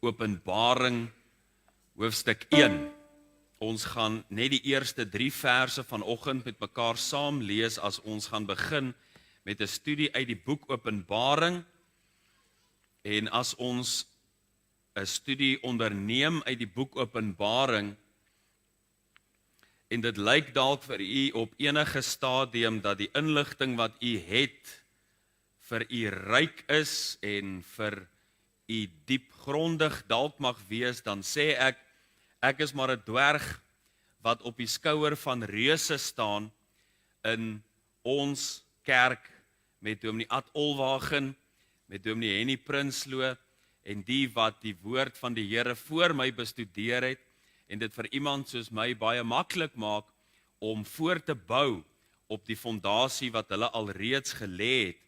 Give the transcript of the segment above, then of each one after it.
Openbaring hoofstuk 1. Ons gaan net die eerste 3 verse vanoggend met mekaar saam lees as ons gaan begin met 'n studie uit die boek Openbaring. En as ons 'n studie onderneem uit die boek Openbaring, en dit lyk dalk vir u op enige stadium dat die inligting wat u het vir u ryk is en vir u diepgrondig dalk mag wees, dan sê ek is maar 'n dwerg wat op die skouer van reuse staan in ons kerk met Dominee Ad Olwagen, met Dominee Henny Prinsloo en die wat die woord van die Here voor my bestudeer het en dit vir iemand soos my baie maklik maak om voor te bou op die fondasie wat hulle alreeds gelê het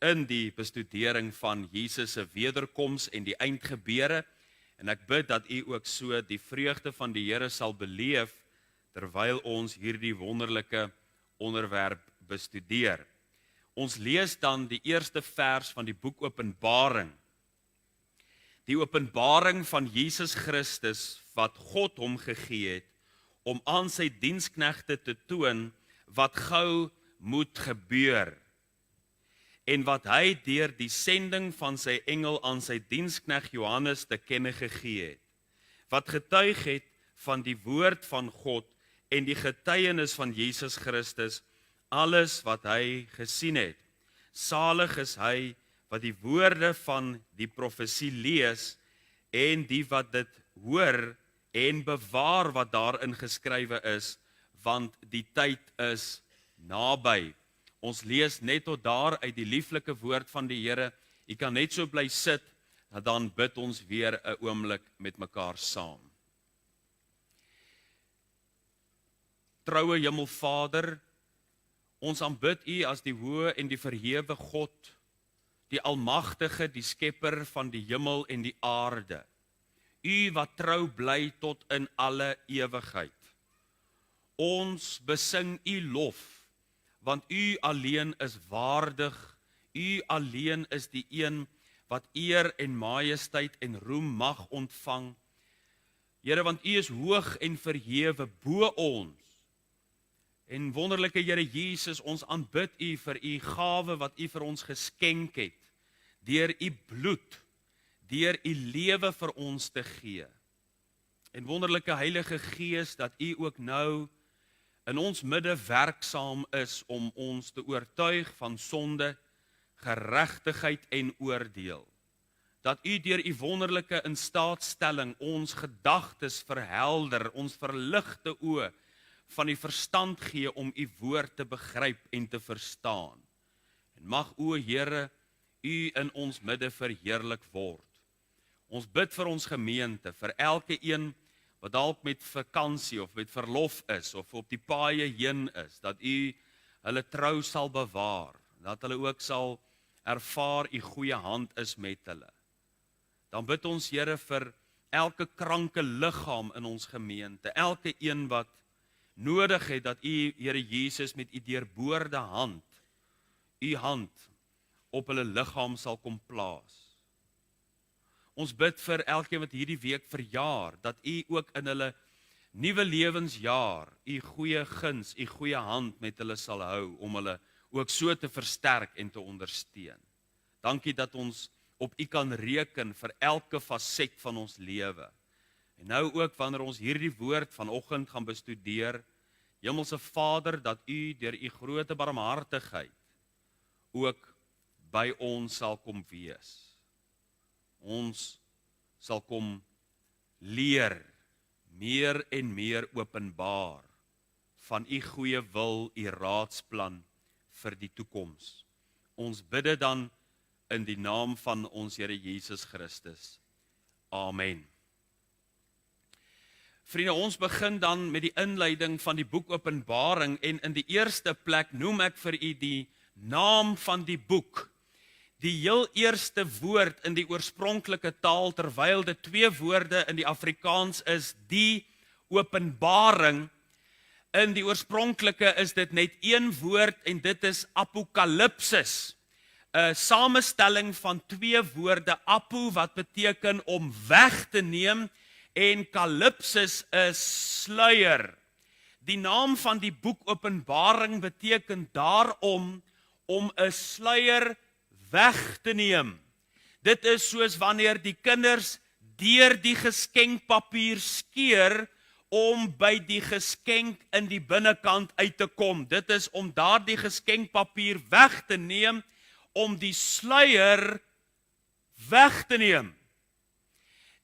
in die bestudering van Jesus se wederkoms en die eindgebeure. En ek bid dat u ook so die vreugde van die Here sal beleef terwyl ons hierdie wonderlike onderwerp bestudeer. Ons lees dan die eerste vers van die boek Openbaring. Die openbaring van Jesus Christus wat God hom gegee het om aan sy diensknegte te toon wat gou moet gebeur en wat hy deur die sending van sy engel aan sy dienskneg Johannes te kenne gegee het, wat getuig het van die woord van God en die getuienis van Jesus Christus, alles wat hy gesien het. Salig is hy wat die woorde van die profesie lees en die wat dit hoor en bewaar wat daarin geskrywe is, want die tyd is naby. Ons lees net tot daar uit die lieflike woord van die Here. U kan net so bly sit, dan bid ons weer 'n oomblik met mekaar saam. Troue Hemelvader, ons aanbid U as die hoë en die verhewe God, die almagtige, die skepper van die hemel en die aarde. U wat trou bly tot in alle ewigheid. Ons besing U lof, want U alleen is waardig, U alleen is die een wat eer en majesteit en roem mag ontvang. Here, want U is hoog en verhewe bo ons. En wonderlike Here Jesus, ons aanbid U vir U gawe wat U vir ons geskenk het, deur U bloed, deur U lewe vir ons te gee. En wonderlike Heilige Gees, dat U ook nou in ons midde werksaam is om ons te oortuig van sonde, geregtigheid en oordeel. Dat U deur U wonderlike instaatstelling ons gedagtes verhelder, ons verligte oë van die verstand gee om U woord te begryp en te verstaan. En mag o Here, U in ons midde verheerlik word. Ons bid vir ons gemeente, vir elke een wat dalk met vakansie of met verlof is of op die paaie heen is, dat U hulle trou sal bewaar, dat hulle ook sal ervaar U goeie hand is met hulle. Dan bid ons Here vir elke kranke liggaam in ons gemeente, elke een wat nodig het dat U, Here Jesus, met U deurboorde hand, U hand op hulle liggaam sal kom plaas. Ons bid vir elkeen wat hierdie week verjaar, dat U ook in hulle nuwe lewensjaar U goeie guns, U goeie hand met hulle sal hou, om hulle ook so te versterk en te ondersteun. Dankie dat ons op U kan reken vir elke faset van ons lewe. En nou ook wanneer ons hierdie woord vanoggend gaan bestudeer, Hemelse Vader, dat U deur U groote barmhartigheid ook by ons sal kom wees. Ons sal kom leer, meer en meer openbaar van U goeie wil, U raadsplan vir die toekoms. Ons bid dit dan in die naam van ons Here Jesus Christus. Amen. Vriende, ons begin dan met die inleiding van die boek Openbaring en in die eerste plek noem ek vir u die naam van die boek. Die heel eerste woord in die oorspronklike taal, terwyl dit 2 woorde in die Afrikaans is, die Openbaring. In die oorspronklike is dit net 1 woord en dit is apokalipsis. 'n samestelling van twee woorde, apo wat beteken om weg te neem en kalypsis is sluier. Die naam van die boek Openbaring beteken daarom om 'n sluier weg te neem. Dit is soos wanneer die kinders deur die geskenkpapier skeer om by die geskenk in die binnekant uit te kom. Dit is om daardie geskenkpapier weg te neem, om die sluier weg te neem.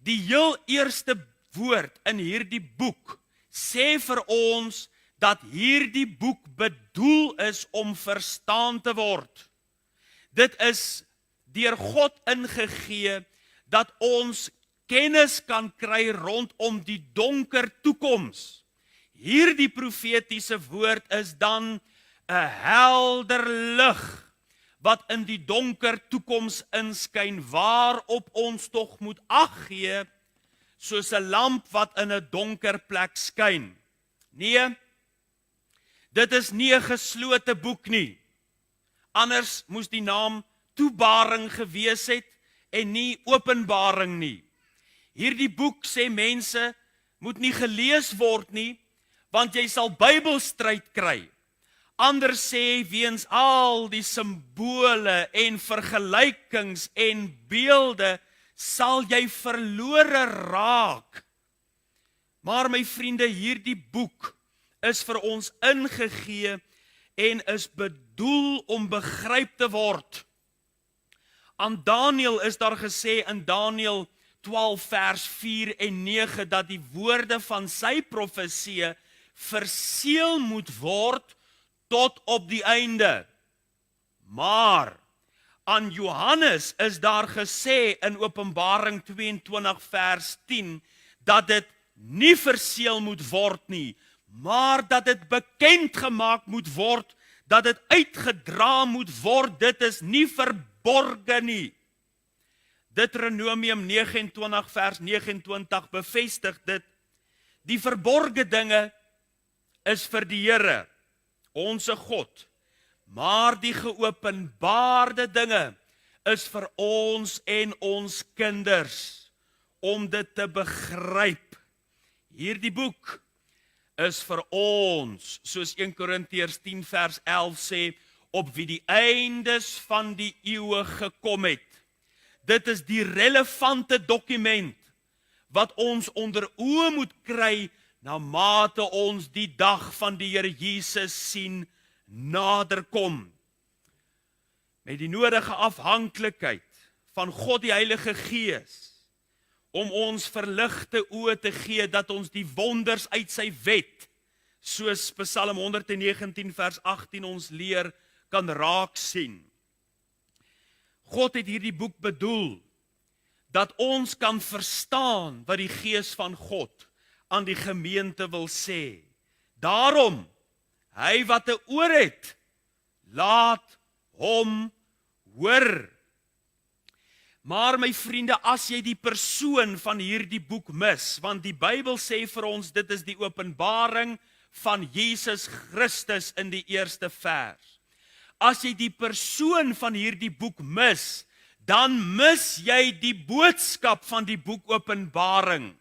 Die heel eerste woord in hierdie boek sê vir ons dat hierdie boek bedoel is om verstaan te word. Dit is deur God ingegee dat ons kennis kan kry rondom die donker toekoms. Hierdie profetiese woord is dan 'n helder lig wat in die donker toekoms inskyn, waarop ons tog moet ag gee, soos 'n lamp wat in 'n donker plek skyn. Nee, dit is nie 'n geslote boek nie. Anders moes die naam Toebaring gewees het en nie Openbaring nie. Hierdie boek, sê mense, moet nie gelees word nie, want jy sal Bybelstryd kry. Ander sê weens al die simbole en vergelykings en beelde sal jy verlore raak. Maar my vriende, hierdie boek is vir ons ingegee en is bedoel om begryp te word. Aan Daniël is daar gesê in Daniël 12 vers 4 en 9 dat die woorde van sy profesie verseël moet word tot op die einde. Maar aan Johannes is daar gesê in Openbaring 22 vers 10 dat dit nie verseël moet word nie, maar dat dit bekend gemaak moet word, dat dit uitgedra moet word, dit is nie verborge nie. Deuteronomium 29 vers 29 bevestig dit. Die verborge dinge is vir die Here, onse God, maar die geopenbaarde dinge is vir ons en ons kinders, om dit te begryp. Hierdie boek is vir ons, soos 1 Korintiërs 10 vers 11 sê, op wie die eindes van die eeue gekom het. Dit is die relevante dokument wat ons onder oë moet kry na mate ons die dag van die Here Jesus sien naderkom. Met die nodige afhanklikheid van God die Heilige Gees om ons verligte oë te gee dat ons die wonders uit sy wet, soos Psalm 119 vers 18 ons leer, kan raak sien. God het hierdie boek bedoel dat ons kan verstaan wat die Gees van God aan die gemeente wil sê. Daarom, hy wat 'n oor het, laat hom hoor. Maar my vriende, as jy die persoon van hierdie boek mis, want die Bybel sê vir ons, dit is die openbaring van Jesus Christus in die eerste vers. As jy die persoon van hierdie boek mis, dan mis jy die boodskap van die boek Openbaring.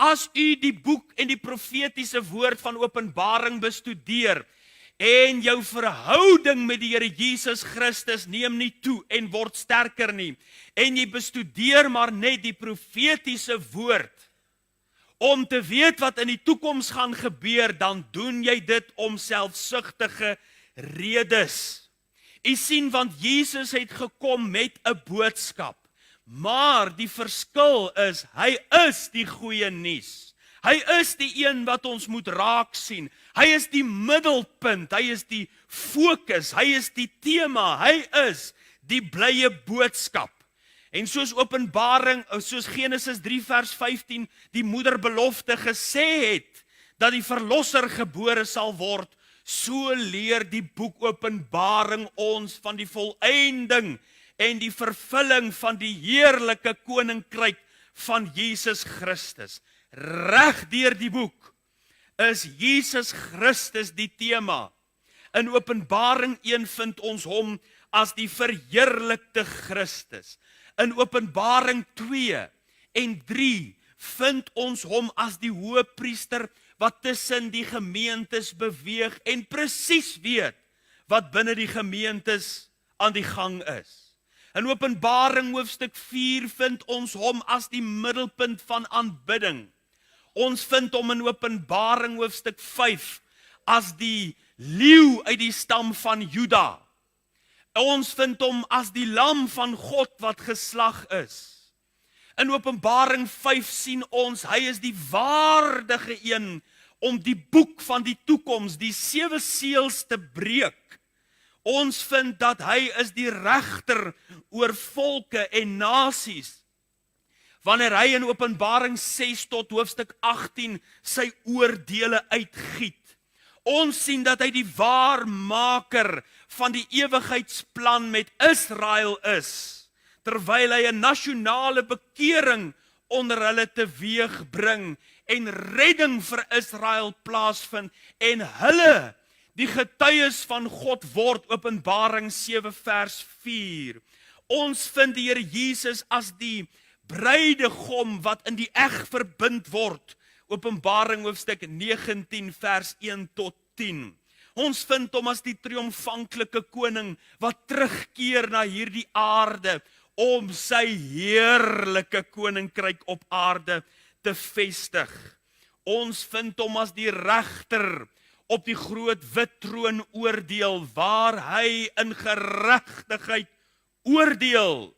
As u die boek en die profetiese woord van Openbaring bestudeer, en jou verhouding met die Here Jesus Christus neem nie toe en word sterker nie, en jy bestudeer maar net die profetiese woord, om te weet wat in die toekoms gaan gebeur, dan doen jy dit om selfsugtige redes. U sien, want Jesus het gekom met 'n boodskap, maar die verskil is, hy is die goeie nuus. Hy is die een wat ons moet raak sien. Hy is die middelpunt, hy is die fokus, hy is die tema, hy is die blye boodskap. En soos Openbaring, soos Genesis 3 vers 15, die moederbelofte gesê het, dat die verlosser gebore sal word, so leer die boek Openbaring ons van die volëinding en die vervulling van die heerlike koninkryk van Jesus Christus. Reg deur die boek is Jesus Christus die tema. In Openbaring 1 vind ons hom as die verheerlikte Christus. In Openbaring 2 en 3 vind ons hom as die hoëpriester wat tussen die gemeentes beweeg en presies weet wat binne die gemeentes aan die gang is. In Openbaring hoofstuk 4 vind ons hom as die middelpunt van aanbidding. Ons vind hom in Openbaring hoofstuk 5 as die leeu uit die stam van Juda. Ons vind hom as die lam van God wat geslag is. In Openbaring 5 sien ons, hy is die waardige een om die boek van die toekoms, die 7 seels te breek. Ons vind dat hy is die regter oor volke en nasies. Wanneer hy in Openbaring 6 tot hoofstuk 18 sy oordeele uitgiet. Ons sien dat hy die waarmaker van die ewigheidsplan met Israel is, terwyl hy 'n nasionale bekering onder hulle teweeg bring en redding vir Israel plaasvind en hulle die getuies van God word. Openbaring 7 vers 4. Ons vind die Here Jesus as die bruidegom wat in die eg verbind word. Openbaring hoofstuk 19 vers 1 tot 10. Ons vind hom as die triomfanklike koning wat terugkeer na hierdie aarde om sy heerlike koninkryk op aarde te vestig. Ons vind hom as die regter op die groot wit troon oordeel, waar hy in geregtigheid oordeel.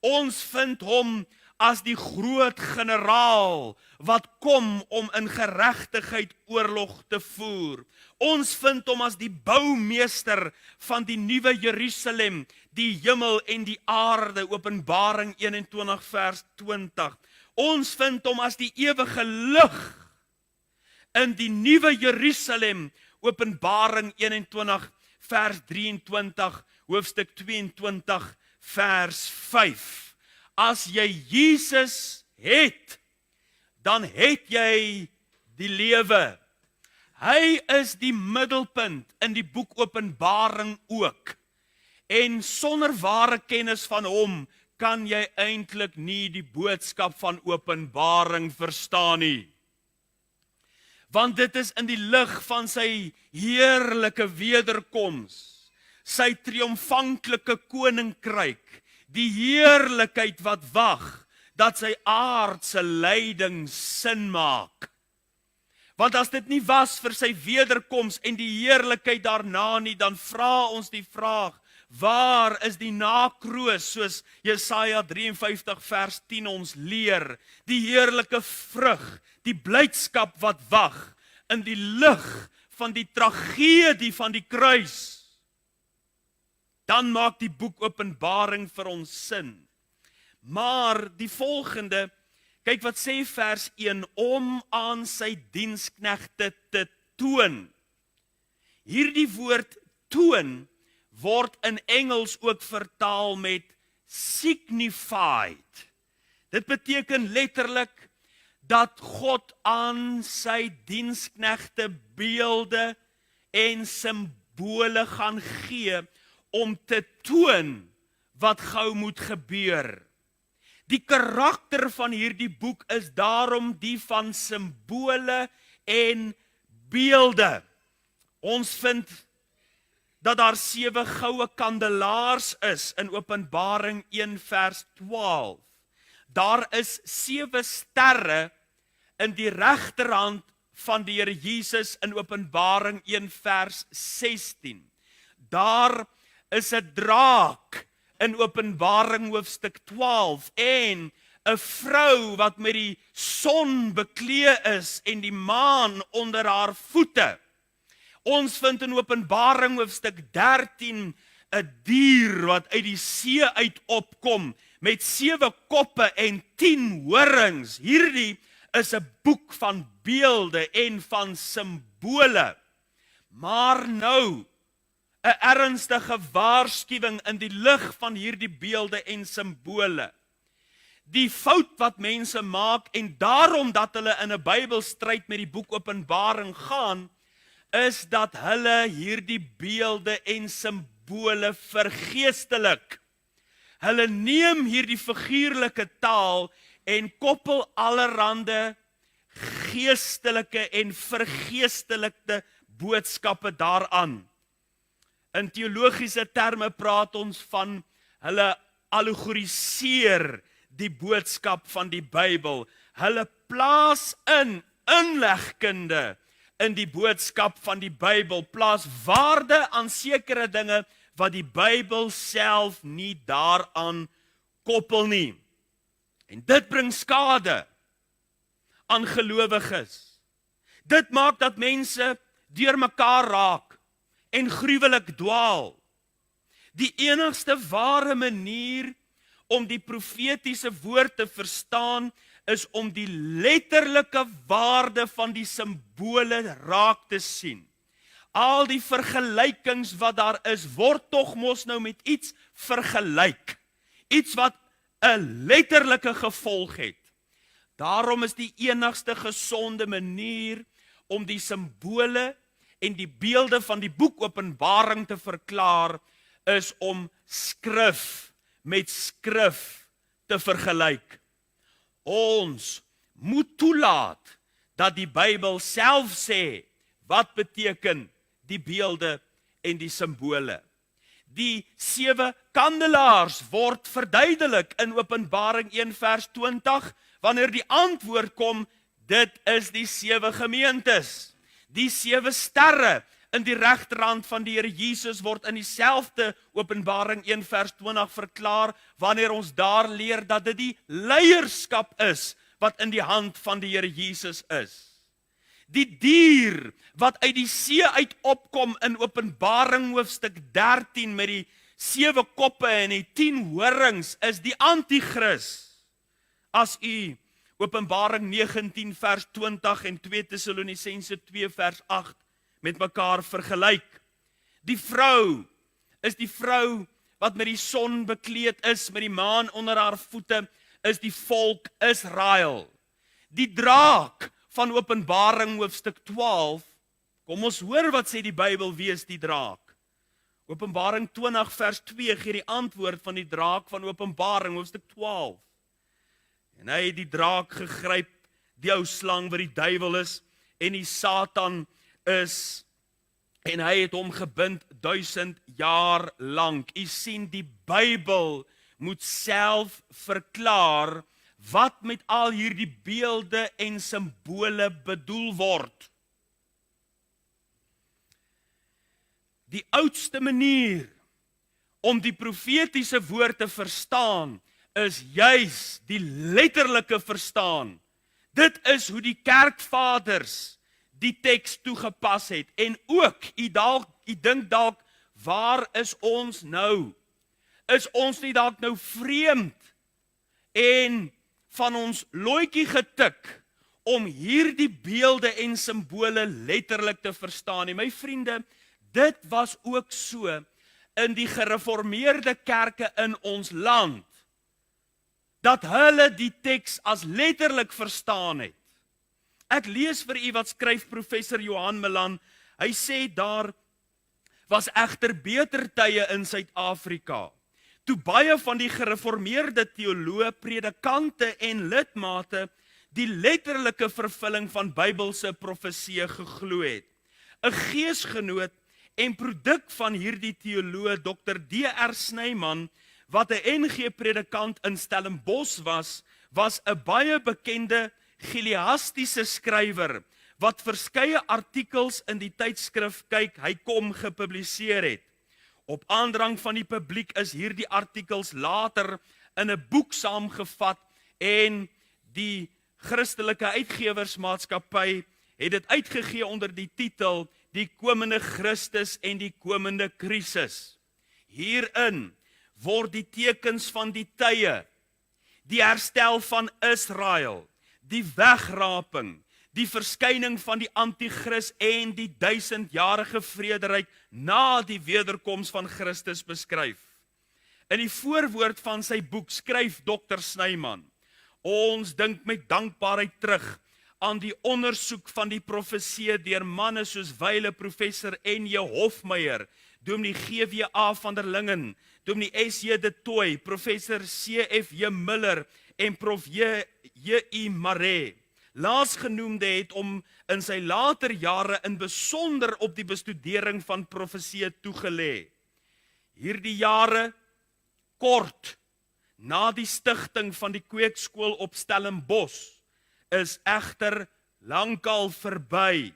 Ons vind hom as die groot generaal wat kom om in geregtigheid oorlog te voer. Ons vind hom as die boumeester van die nuwe Jerusalem, die hemel en die aarde. Openbaring 21 vers 20. Ons vind hom as die ewige lig in die nuwe Jerusalem. Openbaring 21 vers 23, hoofstuk 22 vers 5. As jy Jesus het, dan het jy die lewe. Hy is die middelpunt in die boek Openbaring ook. En sonder ware kennis van hom kan jy eintlik nie die boodskap van Openbaring verstaan nie. Want dit is in die lig van sy heerlike wederkoms, sy triomfanklike koninkryk, die heerlikheid wat wag, dat sy aardse lyding sin maak. Want as dit nie was vir sy wederkoms en die heerlikheid daarna nie, dan vra ons die vraag, waar is die nakroos, soos Jesaja 53 vers 10 ons leer, die heerlike vrug, die blydskap wat wag, in die lig van die tragedie van die kruis. Dan maak die boek Openbaring vir ons sin. Maar die volgende, kyk wat sê vers 1, om aan sy diensknegte te toon. Hierdie woord toon word in Engels ook vertaal met signified. Dit beteken letterlik dat God aan sy diensknegte beelde en simbole gaan gee om te toon wat gou moet gebeur. Die karakter van hierdie boek is daarom die van simbole en beelde. Ons vind dat daar 7 goue kandelaars is in Openbaring 1 vers 12. Daar is 7 sterre in die regterhand van die Here Jesus in Openbaring 1 vers 16. Daar is 'n draak in Openbaring hoofstuk 12 en 'n vrou wat met die son beklee is en die maan onder haar voete. Ons vind in Openbaring hoofstuk 13 'n dier wat uit die see uit opkom met 7 koppe en 10 horings. Hierdie is 'n boek van beelde en van simbole. Maar nou 'n ernstige waarskuwing in die lig van hierdie beelde en simbole. Die fout wat mense maak en daarom dat hulle in 'n Bybelstryd met die boek Openbaring gaan, is dat hulle hierdie beelde en simbole simbole vergeestelik. Hulle neem hierdie figuurlike taal en koppel allerhande geestelike en vergeestelikte boodskappe daaraan. In teologiese terme praat ons van hulle allegoriseer die boodskap van die Bybel. Hulle plaas inlegkunde in die boodskap van die Bybel, plaas waarde aan sekere dinge wat die Bybel self nie daaraan koppel nie. En dit bring skade aan gelowiges. Dit maak dat mense deur mekaar raak en gruwelik dwaal. Die enigste ware manier om die profetiese woord te verstaan is om die letterlike waarde van die simbole raak te sien. Al die vergelykings wat daar is, word tog mos nou met iets vergelyk. Iets wat 'n letterlike gevolg het. Daarom is die enigste gesonde manier om die simbole en die beelde van die boek Openbaring te verklaar, is om skrif met skrif te vergelyk. Ons moet toelaat dat die Bybel self sê wat beteken die beelde en die simbole. Die 7 kandelaars word verduidelik in Openbaring 1 vers 20, wanneer die antwoord kom, dit is die 7 gemeentes. Die 7 sterre in die regterhand van die Here Jesus word in dieselfde Openbaring 1 vers 20 verklaar, wanneer ons daar leer dat dit die leierskap is wat in die hand van die Here Jesus is. Die dier wat uit die see uit opkom in Openbaring hoofstuk 13 met die 7 koppe en die 10 horings is die antichrist. As u Openbaring 19 vers 20 en 2 Tessalonisense 2 vers 8 met mekaar vergelyk. Die vrou is die vrou wat met die son bekleed is, met die maan onder haar voete, is die volk Israel. Die draak van Openbaring hoofstuk 12, kom ons hoor wat sê die Bybel, wie is die draak? Openbaring 20 vers 2 gee die antwoord van die draak van Openbaring hoofstuk 12. En hy het die draak gegryp, die ou slang wat die duiwel is en die Satan is, en hy het hom gebind 1000 jaar lank. U sien, die Bybel moet self verklaar wat met al hierdie beelde en simbole bedoel word. Die oudste manier om die profetiese woord te verstaan is juis die letterlike verstaan. Dit is hoe die kerkvaders die teks toegepas het. En ook, u dink dalk, waar is ons nou? Is ons nie dalk nou vreemd en van ons looitjie getik om hierdie beelde en simbole letterlik te verstaan? En my vriende, dit was ook so in die gereformeerde kerke in ons land, dat hulle die teks as letterlik verstaan het. Ek lees vir u wat skryf professor Johan Melan. Hy sê daar was egter beter tye in Suid-Afrika, toe baie van die gereformeerde teoloë, predikante en lidmate die letterlike vervulling van Bybelse profeseë geglo het. 'n Geesgenoot en produk van hierdie teoloog, Dr. D.R. Snyman, wat 'n NG predikant in Stellenbosch was 'n baie bekende Giliastiese skrywer, wat verskeie artikels in die tydskrif Kyk, hy kom gepubliseer het. Op aandrang van die publiek is hierdie artikels later in 'n boek saamgevat en die Christelike Uitgewersmaatskappy het dit uitgegee onder die titel Die komende Christus en die komende krisis. Hierin word die tekens van die tye, die herstel van Israel, die wegraping, die verskyning van die antichrist en die 1000-jarige vrederyk na die wederkoms van Christus beskryf. In die voorwoord van sy boek skryf Dr. Snyman: ons dink met dankbaarheid terug aan die ondersoek van die profeseë deur manne soos wyle professor N.J. Hofmeyer, Dominee GWA van der Lingen, Dominee S.J. de Tooy, Professor C.F.J. Miller en Prof. J.I. Maree. Laasgenoemde het om in sy later jare in besonder op die bestudering van profesie toegelê. Hierdie jare, kort na die stigting van die kweekskool op Stellenbosch, is egter lankal verby.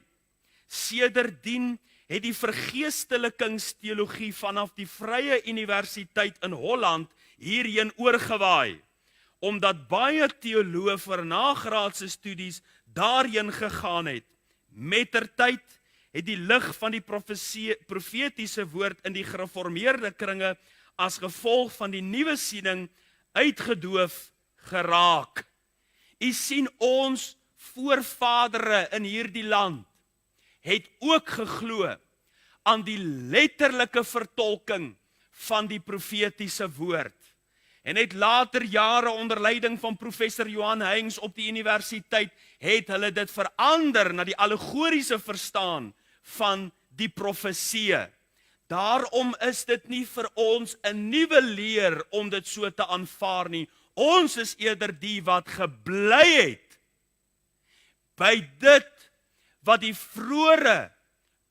Sedertdien het die vergeestelikingsteologie vanaf die Vrye Universiteit in Holland hierheen oorgewaai, omdat baie teoloë vir nagraadse studies daarheen gegaan het. Mettertyd het die lig van die profetiese woord in die gereformeerde kringe as gevolg van die nuwe siening uitgedoof geraak. U sien, ons voorvadere in hierdie land het ook geglo aan die letterlike vertolking van die profetiese woord. En het later jare onder leiding van professor Johan Heyns op die universiteit, het hulle dit verander na die allegoriese verstaan van die profesie. Daarom is dit nie vir ons 'n nuwe leer om dit so te aanvaar nie. Ons is eerder die wat gebly het by dit wat die vroeëre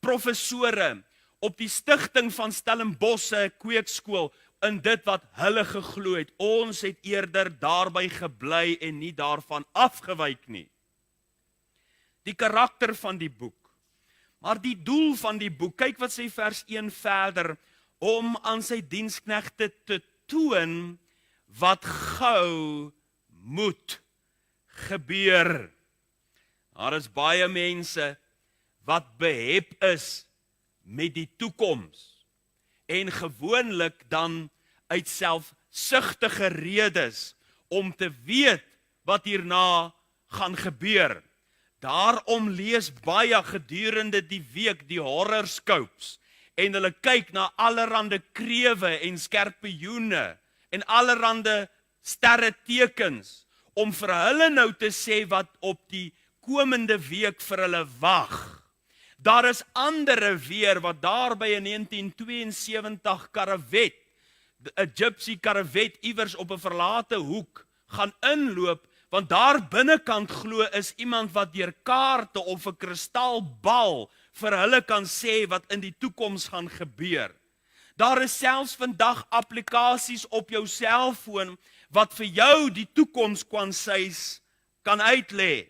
professore op die stigting van Stellenbosch se kweekskool in dit wat hulle geglo het. Ons het eerder daarby gebly en nie daarvan afgewyk nie. Die karakter van die boek. Maar die doel van die boek, kyk wat sê vers 1 verder, om aan sy diensknegte te toon wat gou moet gebeur. Daar is baie mense wat behep is met die toekoms en gewoonlik dan uit selfsugtige redes om te weet wat hierna gaan gebeur. Daarom lees baie gedurende die week die horoscopes en hulle kyk na allerhande krewe en skorpioene en allerhande sterretekens om vir hulle nou te sê wat op die komende week vir hulle wag. Daar is andere weer wat daar by 'n 1972 karavet, 'n gypsy karavet iewers op 'n verlate hoek gaan inloop, want daar binnekant glo is iemand wat deur kaarte of 'n kristalbal vir hulle kan sê wat in die toekoms gaan gebeur. Daar is selfs vandag applikasies op jou selfoon wat vir jou die toekomskwansies kan uitlê.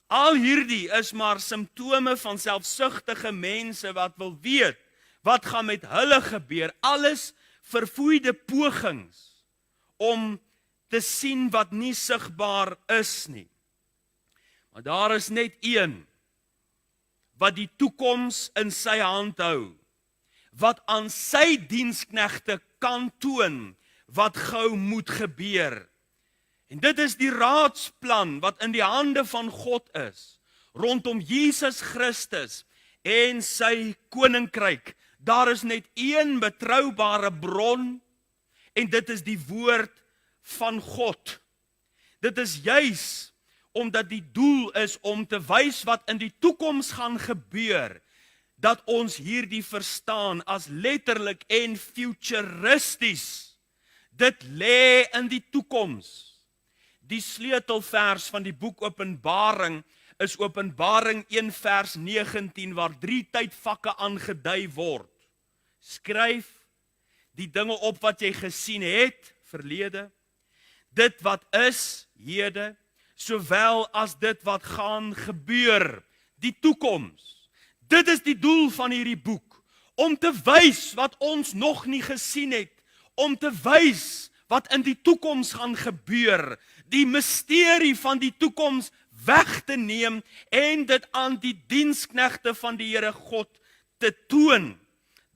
Al hierdie is maar simptome van selfsugtige mense wat wil weet wat gaan met hulle gebeur. Alles verfoeide pogings om te sien wat nie sigbaar is nie. Maar daar is net een wat die toekoms in sy hand hou, wat aan sy diensknegte kan toon wat gou moet gebeur. En dit is die raadsplan wat in die hande van God is, rondom Jesus Christus en sy koninkryk. Daar is net een betroubare bron, en dit is die woord van God. Dit is juis omdat die doel is om te wys wat in die toekoms gaan gebeur, dat ons hierdie verstaan as letterlik en futuristies. Dit lê in die toekoms. Die sleutelvers van die boek Openbaring is Openbaring 1 vers 19 waar 3 tydvakke aangedui word. Skryf die dinge op wat jy gesien het, verlede, dit wat is, hede, sowel as dit wat gaan gebeur, die toekoms. Dit is die doel van hierdie boek, om te wys wat ons nog nie gesien het, om te wys wat in die toekoms gaan gebeur, die misterie van die toekoms weg te neem en dit aan die diensknegte van die Here God te toon.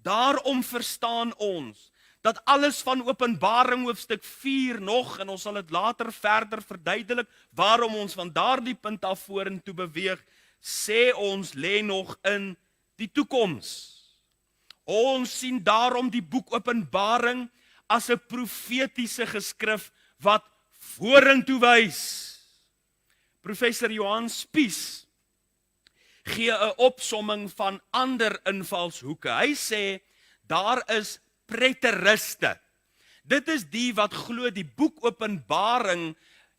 Daarom verstaan ons dat alles van Openbaring hoofstuk 4 nog, en ons sal dit later verder verduidelik, waarom ons van daardie punt af vorentoe beweeg, sê ons lê nog in die toekoms. Ons sien daarom die boek Openbaring as 'n profetiese geskrif wat vorentoe wys. Professor Johan Spies gee 'n opsomming van ander invalshoeke. Hy sê daar is preteriste. Dit is die wat glo die boek Openbaring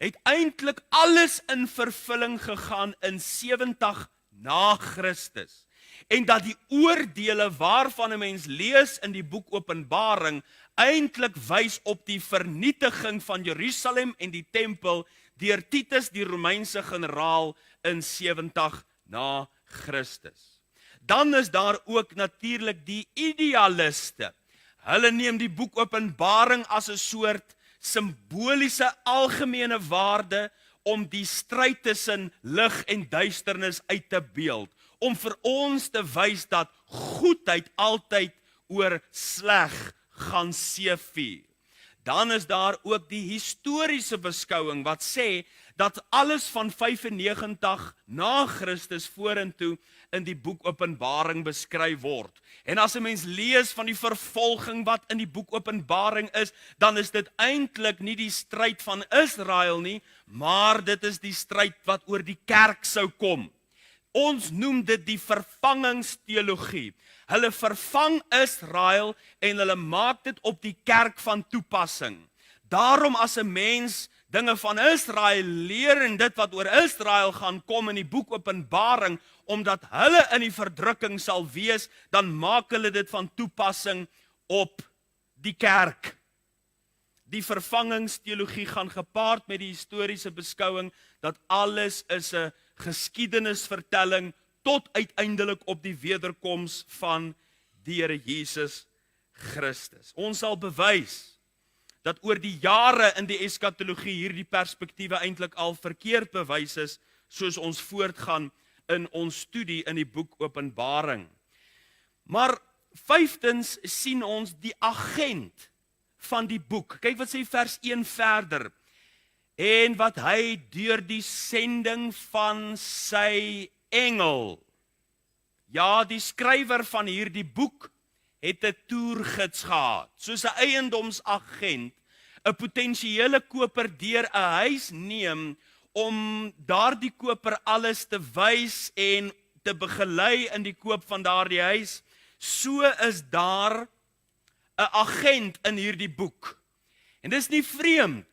het eintlik alles in vervulling gegaan in 70 na Christus. En dat die oordeele waarvan 'n mens lees in die boek Openbaring eintlik wys op die vernietiging van Jerusalem en die tempel deur Titus die Romeinse generaal in 70 na Christus. Dan is daar ook natuurlik die idealiste. Hulle neem die boek Openbaring as 'n soort simboliese algemene waarde om die stryd tussen lig en duisternis uit te beeld, om vir ons te wys dat goedheid altyd oor sleg gaan seëvier. Dan is daar ook die historiese beskouing wat sê dat alles van 95 na Christus vorentoe in die boek Openbaring beskryf word. En as 'n mens lees van die vervolging wat in die boek Openbaring is, dan is dit eintlik nie die stryd van Israel nie, maar dit is die stryd wat oor die kerk sou kom. Ons noem dit die vervangingsteologie. Hulle vervang Israel en hulle maak dit op die kerk van toepassing. Daarom as 'n mens dinge van Israel leer en dit wat oor Israel gaan kom in die boek Openbaring, omdat hulle in die verdrukking sal wees, dan maak hulle dit van toepassing op die kerk. Die vervangingsteologie gaan gepaard met die historiese beskouing dat alles is 'n geskiedenisvertelling tot uiteindelik op die wederkoms van die Here Jesus Christus. Ons sal bewys dat oor die jare in die eskatologie hierdie perspektiewe eintlik al verkeerd bewys is, soos ons voortgaan in ons studie in die boek Openbaring. Maar vyftens sien ons die agent van die boek. Kyk wat sê vers 1 verder. En wat hy deur die sending van sy engel. Ja, die skrywer van hierdie boek het 'n toergids gehad, soos 'n eiendomsagent, 'n potensiële koper deur 'n huis neem om daardie koper alles te wys en te begelei in die koop van daardie huis. So is daar 'n agent in hierdie boek. En dis nie vreemd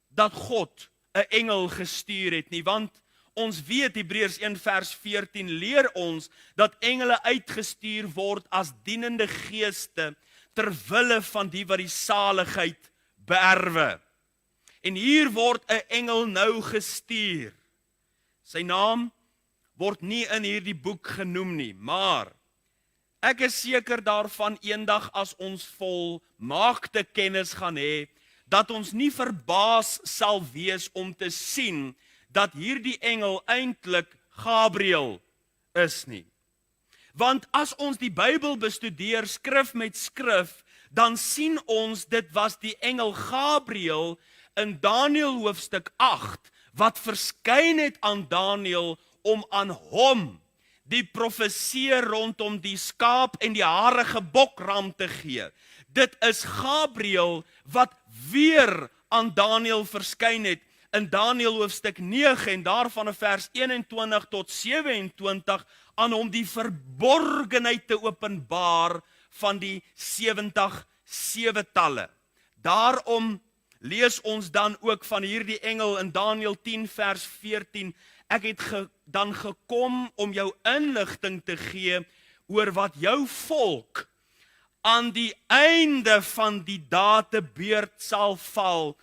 dat God 'n engel gestuur het nie, want ons weet Hebreërs 1 vers 14 leer ons dat engele uitgestuur word as dienende geeste ter wille van die wat die saligheid beerwe. En hier word 'n engel nou gestuur. Sy naam word nie in hierdie boek genoem nie, maar ek is seker daarvan eendag as ons volmaakte kennis gaan hê, dat ons nie verbaas sal wees om te sien dat hierdie engel eintlik Gabriël is nie. Want as ons die Bybel bestudeer skrif met skrif, dan sien ons dit was die engel Gabriël in Daniël hoofstuk 8 wat verskyn het aan Daniël om aan hom die profesie rondom die skaap en die harige bokram te gee. Dit is Gabriël wat weer aan Daniël verskyn het in Daniël hoofstuk 9 en daarvan in vers 21 tot 27 aan hom die verborgenheid te openbaar van die 70 7-talle. Daarom lees ons dan ook van hierdie engel in Daniël 10 vers 14. Ek het dan gekom om jou inligting te gee oor wat jou volk aan die einde van die dae te beurt sal val,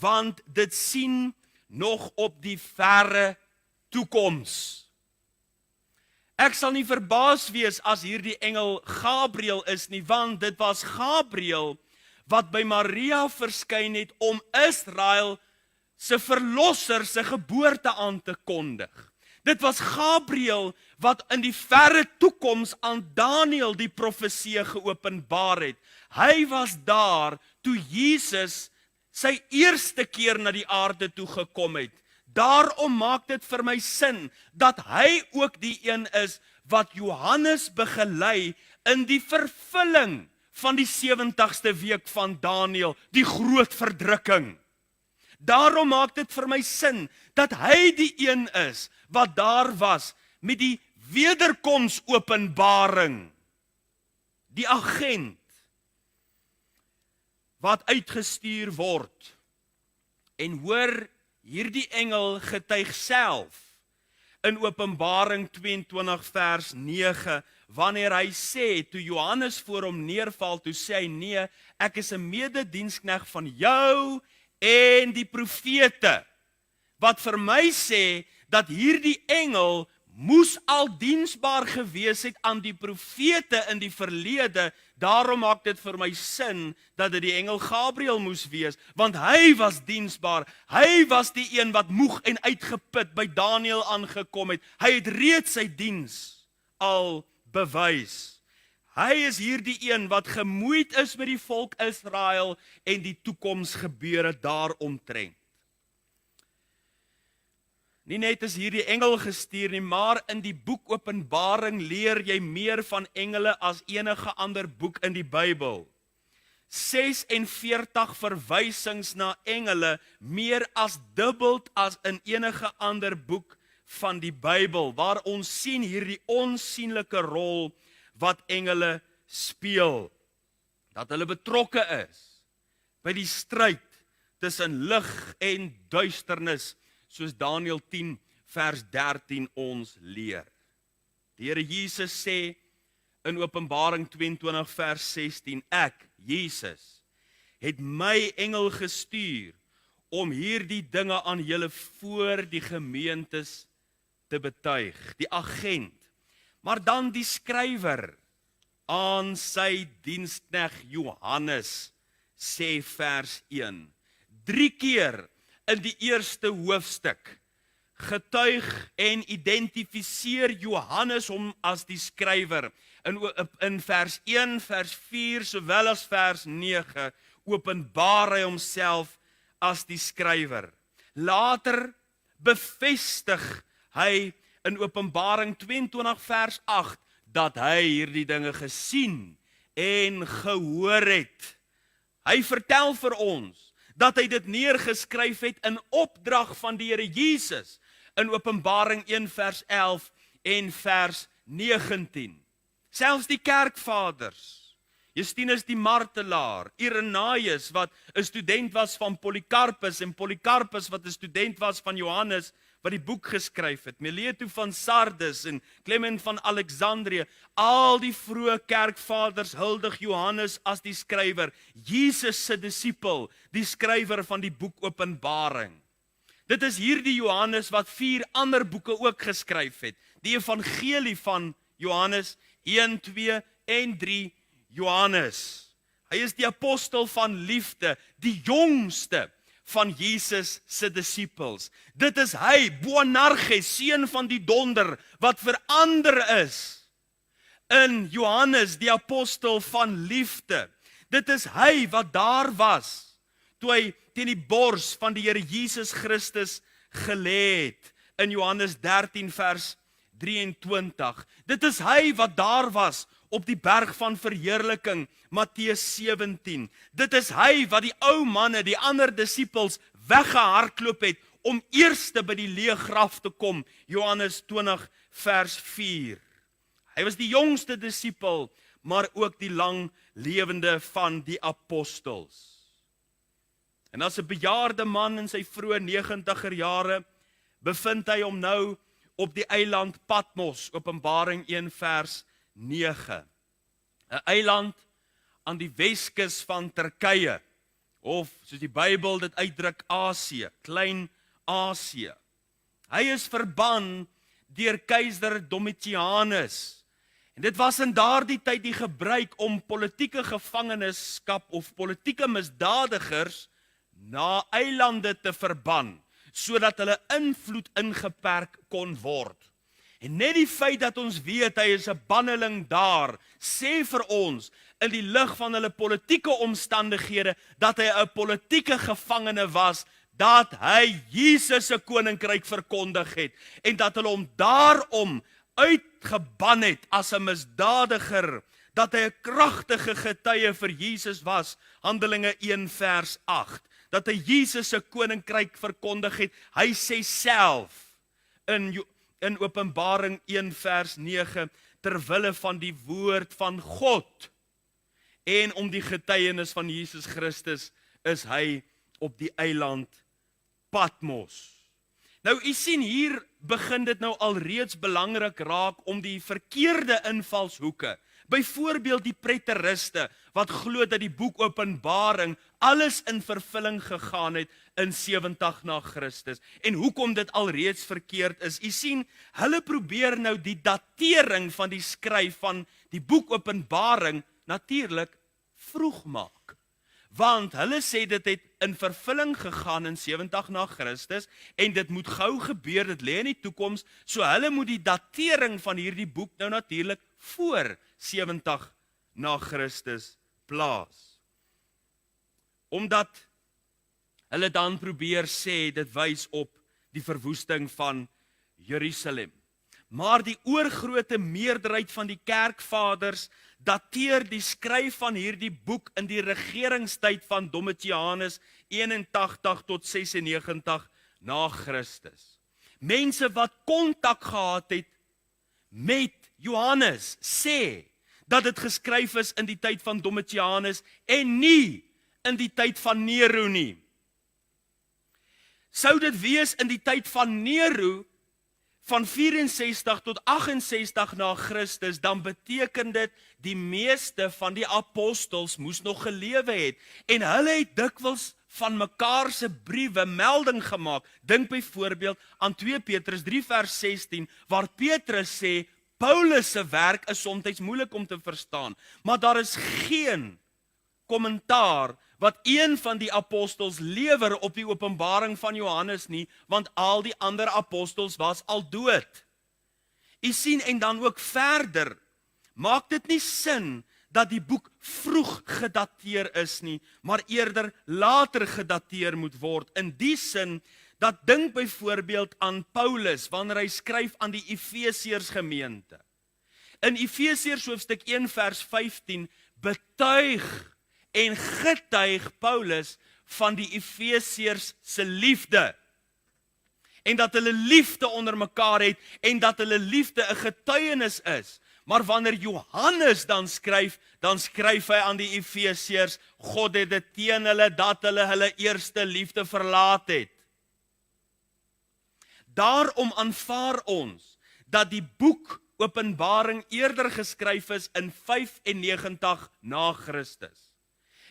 want dit sien nog op die verre toekoms. Ek sal nie verbaas wees as hierdie engel Gabriël is nie, want dit was Gabriël wat by Maria verskyn het om Israel se verlosser se geboorte aan te kondig. Dit was Gabriël wat in die verre toekoms aan Daniël die profesie geopenbaar het. Hy was daar toe Jesus sy eerste keer na die aarde toe gekom het. Daarom maak dit vir my sin dat hy ook die een is wat Johannes begelei in die vervulling van die 70ste week van Daniël, die groot verdrukking. Daarom maak dit vir my sin dat hy die een is wat daar was met die wederkomsopenbaring, die agent wat uitgestuur word. En hoor, hierdie engel getuig self in Openbaring 22 vers 9, wanneer hy sê, toe Johannes voor hom neerval, toe sê hy, nee, ek is 'n medediensknegt van jou en die profete, wat vir my sê, dat hierdie engel moes al diensbaar gewees het aan die profete in die verlede, daarom maak dit vir my sin, dat dit die engel Gabriël moes wees, want hy was diensbaar, hy was die een wat moeg en uitgeput by Daniël aangekom het, hy het reeds sy diens al bewys. Hy is hierdie een wat gemoeid is met die volk Israel en die toekomsgebeure daaromtrent. Nie net is hierdie engel gestuur nie, maar in die boek Openbaring leer jy meer van engele as enige ander boek in die Bybel. 46 verwysings na engele, meer as dubbeld as in enige ander boek van die Bybel, waar ons sien hierdie onsienlike rol wat engele speel. Dat hulle betrokke is by die stryd tussen lig en duisternis, soos Daniël 10 vers 13 ons leer. Die Here Jesus sê in Openbaring 22 vers 16, ek, Jesus, het my engel gestuur om hierdie dinge aan julle voor die gemeentes te betuig, die agent, maar dan die skrywer aan sy diensknegt Johannes, sê vers 1, 3 keer in die eerste hoofstuk getuig en identifiseer Johannes hom as die skrywer. In vers 1, vers 4, sowel as vers 9, openbaar hy homself as die skrywer. Later bevestig hy in Openbaring 22 vers 8, dat hy hierdie dinge gesien en gehoor het. Hy vertel vir ons, dat hy dit neergeskryf het in opdrag van die Here Jesus, in Openbaring 1 vers 11 en vers 19. Selfs die kerkvaders, Justinus die martelaar, Irenaeus wat 'n student was van Polycarpus, en Polycarpus wat 'n student was van Johannes, wat die boek geskryf het, Mileto van Sardes en Clement van Alexandrië, al die vroeë kerkvaders huldig Johannes as die skrywer, Jesus se disipel, die skrywer van die boek Openbaring. Dit is hierdie Johannes wat 4 ander boeke ook geskryf het, die evangelie van Johannes, 1, 2 en 3 Johannes. Hy is die apostel van liefde, die jongste van Jesus se disipels. Dit is hy, Boanerges, seun van die donder, wat verander is in Johannes, die apostel van liefde. Dit is hy wat daar was, toe hy teen die bors van die Here Jesus Christus gelê het, in Johannes 13 vers 23. Dit is hy wat daar was op die berg van verheerliking, Matteus 17. Dit is hy wat die ou manne, die ander disipels, weggehardloop het, om eerste by die leë graf te kom, Johannes 20 vers 4. Hy was die jongste disipel, maar ook die lang lewende van die apostels. En as 'n bejaarde man in sy vroeë 90er jare, bevind hy hom nou op die eiland Patmos, Openbaring 1 vers 9. 'n eiland aan die Weskus van Turkye, of soos die Bybel dit uitdruk, Asië, Klein Asië. Hy is verban deur keiser Domitianus. En dit was in daardie tyd die gebruik om politieke gevangenskap of politieke misdadigers na eilande te verban, sodat hulle invloed ingeperk kon word. En net die feit dat ons weet hy is 'n banneling daar, sê vir ons, in die lig van hulle politieke omstandighede, dat hy 'n politieke gevangene was, dat hy Jesus se koninkryk verkondig het, en dat hulle hom daarom uitgeban het as 'n misdadiger, dat hy 'n kragtige getuie vir Jesus was, Handelinge 1 vers 8, dat hy Jesus se koninkryk verkondig het. Hy sê self in Openbaring 1 vers 9, terwille van die woord van God en om die getuienis van Jesus Christus is hy op die eiland Patmos. Nou, u sien hier begin dit nou alreeds belangrik raak om die verkeerde invalshoeke. Byvoorbeeld die preteriste wat glo dat die boek Openbaring alles in vervulling gegaan het in 70 na Christus. En hoekom dit alreeds verkeerd is. U sien, hulle probeer nou die datering van die skryf van die boek Openbaring natuurlik vroeg maak. Want hulle sê dit het in vervulling gegaan in 70 na Christus en dit moet gou gebeur, dit lê in die toekoms, so hulle moet die datering van hierdie boek nou natuurlik voor 70 na Christus plaas. Omdat hulle dan probeer sê, dit wys op die verwoesting van Jerusalem. Maar die oorgrote meerderheid van die kerkvaders dateer die skryf van hierdie boek in die regeringstyd van Domitianus 81 tot 96 na Christus. Mense wat kontak gehad het met Johannes sê dat dit geskryf is in die tyd van Domitianus en nie in die tyd van Nero nie. Sou dit wees in die tyd van Nero van 64 tot 68 na Christus, dan beteken dit die meeste van die apostels moes nog gelewe het. En hulle het dikwels van mekaar se briewe melding gemaak. Dink byvoorbeeld aan 2 Petrus 3 vers 16, waar Petrus sê, Paulus se werk is soms moeilik om te verstaan, maar daar is geen kommentaar wat een van die apostels lewer op die openbaring van Johannes nie, want al die ander apostels was al dood. U sien, en dan ook verder, maak dit nie sin dat die boek vroeg gedateer is nie, maar eerder later gedateer moet word. In die sin, dat dink byvoorbeeld aan Paulus, wanneer hy skryf aan die Efesiërs gemeente. In Efesiërs hoofstuk 1 vers 15, betuig en getuig Paulus van die Efesiërs se liefde. En dat hulle liefde onder mekaar het, en dat hulle liefde 'n getuienis is. Maar wanneer Johannes dan skryf hy aan die Efesiërs, God het dit teen hulle, dat hulle eerste liefde verlaat het. Daarom aanvaar ons, dat die boek Openbaring eerder geskryf is in 95 na Christus.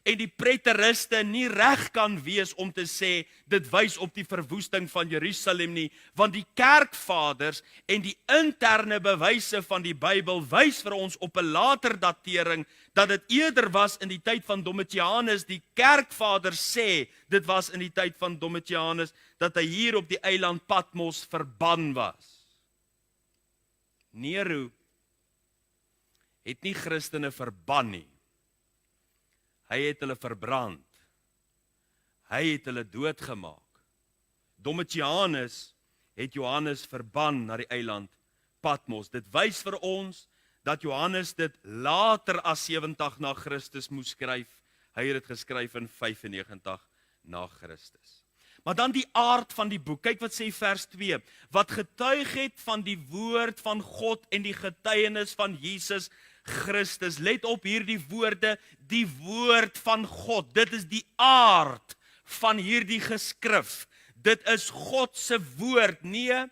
En die preteriste nie reg kan wees om te sê, dit wys op die verwoesting van Jerusalem nie, want die kerkvaders en die interne bewyse van die Bybel wys vir ons op 'n later datering, dat dit eerder was in die tyd van Domitianus. Die kerkvaders sê, dit was in die tyd van Domitianus, dat hy hier op die eiland Patmos verban was. Nero het nie Christene verban nie. Hy het hulle verbrand. Hy het hulle doodgemaak. Domitianus het Johannes verban na die eiland Patmos. Dit wys vir ons dat Johannes dit later as 70 na Christus moes skryf. Hy het dit geskryf in 95 na Christus. Maar dan die aard van die boek. Kyk wat sê vers 2. Wat getuig het van die woord van God en die getuienis van Jesus Christus. Let op hierdie woorde, die woord van God. Dit is die aard van hierdie geskrif. Dit is God se woord. Nee,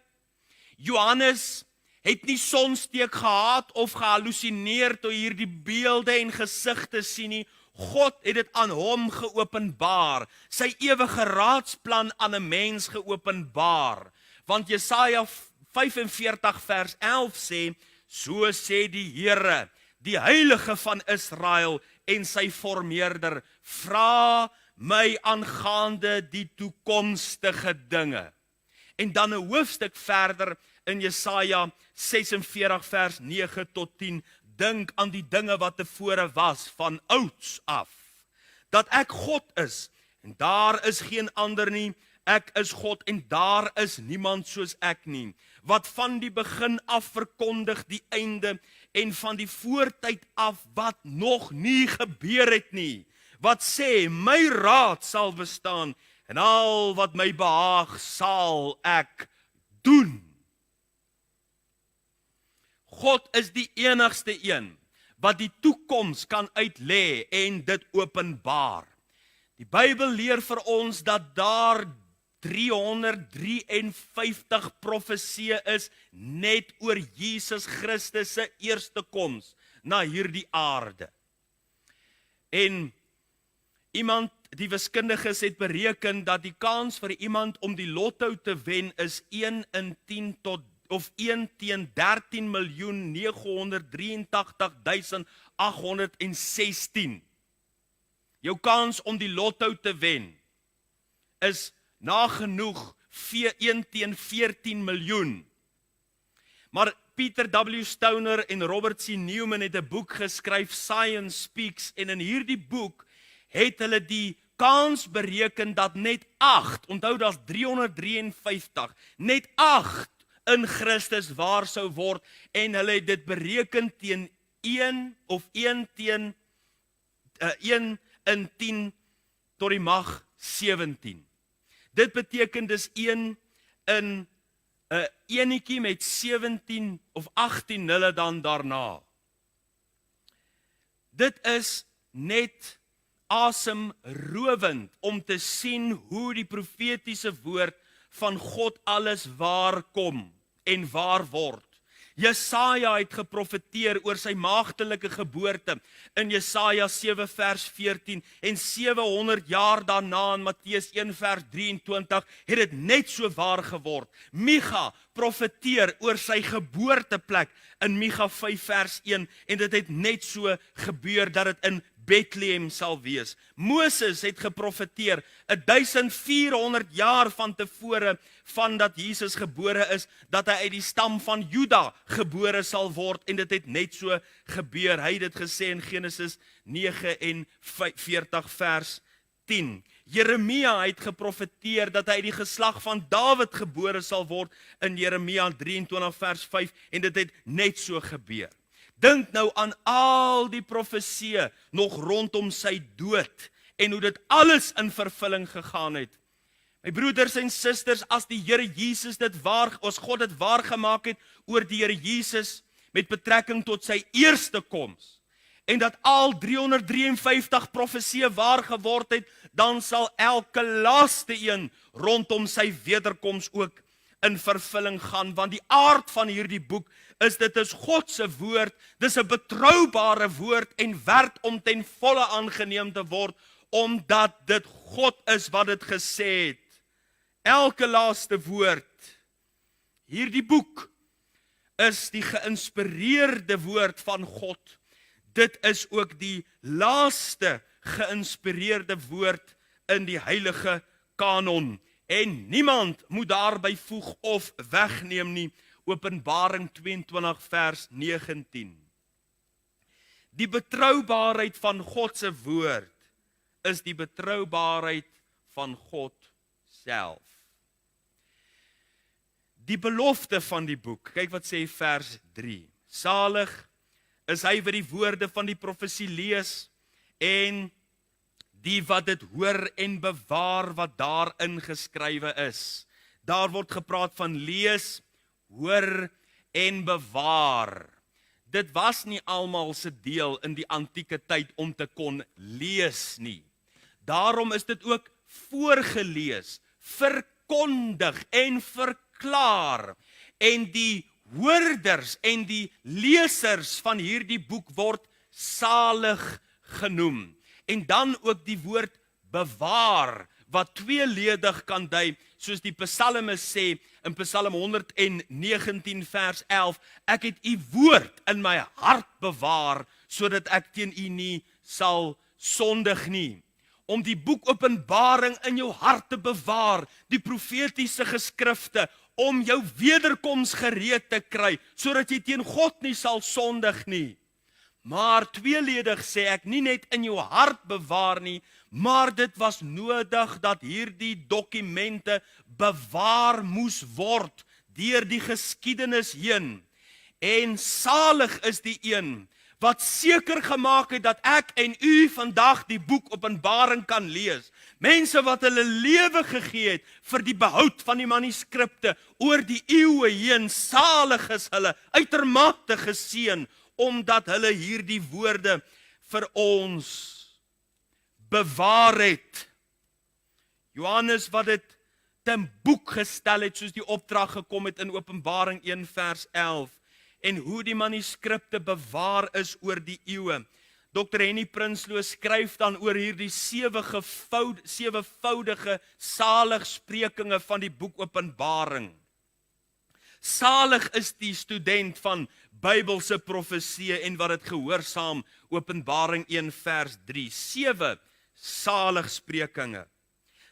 Johannes het nie sonsteek gehad of gehallusineer toe hierdie beelde en gesigte sien nie. God het dit aan hom geopenbaar, sy ewige raadsplan aan 'n mens geopenbaar. Want Jesaja 45 vers 11 sê, so sê die Here, die Heilige van Israel en sy Vormeerder, vra my aangaande die toekomstige dinge. En dan 'n hoofstuk verder in Jesaja 46 vers 9 tot 10, dink aan die dinge wat tevore was, van ouds af, dat ek God is, en daar is geen ander nie, ek is God, en daar is niemand soos ek nie, wat van die begin af verkondig die einde, en van die voortyd af wat nog nie gebeur het nie, wat sê, my raad sal bestaan, en al wat my behaag sal ek doen. God is die enigste een wat die toekoms kan uitlê en dit openbaar. Die Bybel leer vir ons dat daar 353 profeseë is net oor Jesus Christus se eerste koms na hierdie aarde. En iemand, die wiskundiges het bereken dat die kans vir iemand om die lotto te wen is 1 in 10 tot of 1 teen 13.983.816. Jou kans om die lotto te wen is nagenoeg 1 teen 14 miljoen. Maar Peter W. Stoner en Robert C. Newman het 'n boek geskryf, Science Speaks, en in hierdie boek het hulle die kans bereken dat net 8, onthou daar's 353, net 8 in Christus waar sou word, en hulle het dit bereken teen 1 teen 1 in 10 tot die mag 17. Dit beteken dis 1 in 'n enetjie met 17 of 18 nulle dan daarna. Dit is net asemrowend om te sien hoe die profetiese woord van God alles waar kom en waar word. Jesaja het geprofeteer oor sy maagdelike geboorte in Jesaja 7 vers 14 en 700 jaar daarna in Matteus 1 vers 23 het dit net so waar geword. Micha profeteer oor sy geboorteplek in Micha 5 vers 1 en dit het net so gebeur dat dit in Bethlehem sal wees. Moses het geprofeteer 1400 jaar van tevore van dat Jesus gebore is, dat hy uit die stam van Juda gebore sal word en dit het net so gebeur. Hy het dit gesê in Genesis 49 vers 10. Jeremia het geprofeteer dat hy uit die geslag van Dawid gebore sal word in Jeremia 23 vers 5 en dit het net so gebeur. Dink nou aan al die profeseë nog rondom sy dood en hoe dit alles in vervulling gegaan het. My broeders en susters, as die Here Jesus as God dit waar gemaak het oor die Here Jesus met betrekking tot sy eerste koms en dat al 353 profeseë waar geword het, dan sal elke laaste een rondom sy wederkoms ook in vervulling gaan, want die aard van hierdie boek is dit is God se woord, dis 'n betroubare woord en werd om ten volle aangeneem te word, omdat dit God is wat dit gesê het. Elke laaste woord, hierdie boek is die geïnspireerde woord van God. Dit is ook die laaste geïnspireerde woord in die heilige kanon. En niemand moet daarby voeg of wegneem nie. Openbaring 22 vers 19. Die betroubaarheid van God se woord is die betroubaarheid van God self. Die belofte van die boek, kyk wat sê vers 3. Salig is hy wat die woorde van die profesie lees en die wat dit hoor en bewaar wat daarin geskrywe is. Daar word gepraat van lees, hoor en bewaar. Dit was nie almal se deel in die antieke tyd om te kon lees nie. Daarom is dit ook voorgelees, verkondig en verklaar. En die hoorders en die lesers van hierdie boek word salig genoem. En dan ook die woord bewaar, wat tweeledig kan dui, soos die psalmes sê in Psalm 119 vers 11, ek het u woord in my hart bewaar, sodat ek teen u nie sal sondig nie. Om die boek Openbaring in jou hart te bewaar, die profetiese geskrifte, om jou wederkoms gereed te kry, sodat jy teen God nie sal sondig nie. Maar tweeledig sê ek, nie net in jou hart bewaar nie, maar dit was nodig dat hierdie dokumente bewaar moes word deur die geskiedenis heen. En salig is die een wat seker gemaak het dat ek en u vandag die boek Openbaring kan lees. Mense wat hulle lewe gegee het vir die behoud van die manuskripte oor die eeue heen, salig is hulle, uitermate geseën, omdat hulle hierdie woorde vir ons bewaar het. Johannes wat dit ten boek gestel het, soos die opdrag gekom het in Openbaring 1 vers 11, en hoe die manuskripte bewaar is oor die eeue. Dr. Henny Prinsloo skryf dan oor hierdie sewevoudige saligsprekinge van die boek Openbaring. Salig is die student van Bybelse profeseë en wat dit gehoorsaam, Openbaring 1 vers 3, 7 saligsprekinge.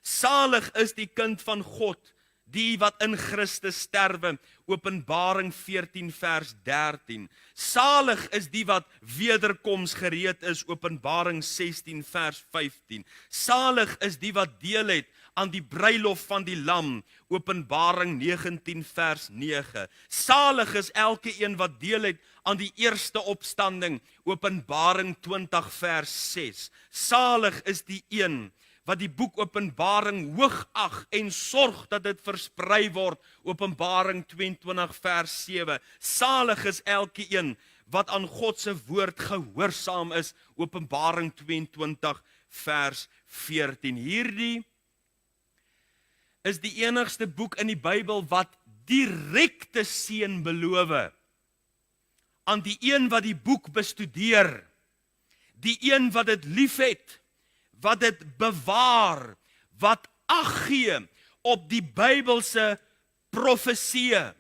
Salig is die kind van God, die wat in Christus sterwe, Openbaring 14 vers 13. Salig is die wat wederkoms gereed is, Openbaring 16 vers 15. Salig is die wat deel het aan die bruilof van die lam, Openbaring 19 vers 9. Salig is elke een wat deel het aan die eerste opstanding, Openbaring 20 vers 6. Salig is die een wat die boek Openbaring hoogag en sorg dat dit versprei word, Openbaring 22 vers 7. Salig is elke een wat aan God se woord gehoorsaam is, Openbaring 22 vers 14. Hierdie is die enigste boek in die Bybel wat direkte seën beloof aan die een wat die boek bestudeer, die een wat dit liefhet, wat dit bewaar, wat ag gee op die Bybelse profeseë.